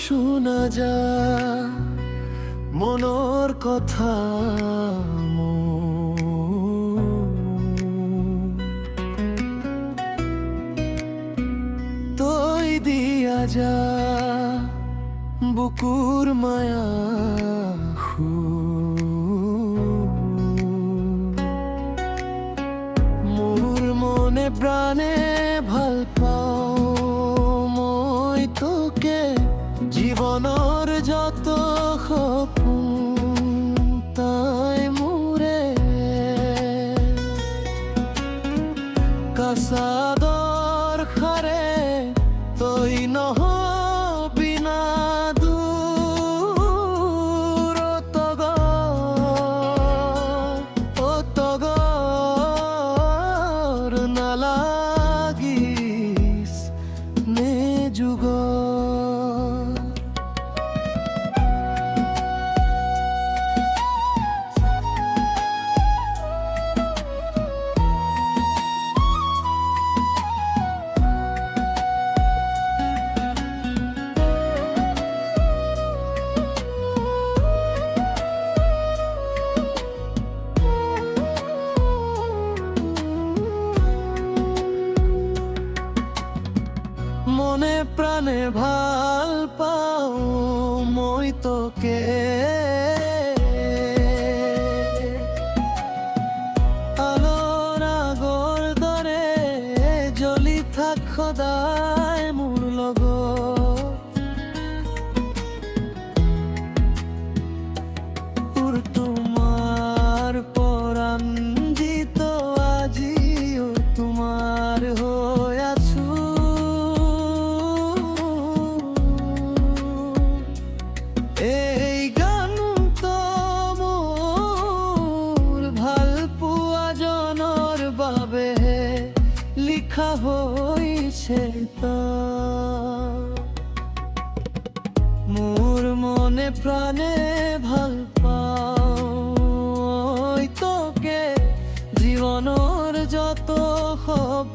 শোনা যা মনৰ কথা তই দিয়া যা বুকুৰ মায়া মোৰ মনে প্ৰাণে ভাল পাওঁ মই তোকে জীৱনৰ যত সপোন তাই মোৰে কাছাদৰ খাৰে তই নহবি না দূৰ তগৰ নালাগিছ নে যুগৰ মনে প্ৰাণে ভাল পাওঁ মই তোকে আলোৰ আগৰ দৰে জ্বলি থাক সদায় মোৰ লগত তোমাৰ পৰাণ জিত আজিও তোমাৰ হৈ আছো এই গানটো মোৰ ভাল পোৱা জনৰ বাবেহে লিখা হৈছে মোৰ মনে প্ৰাণে ভাল পাওঁ তোকে জীৱনৰ যত সপোন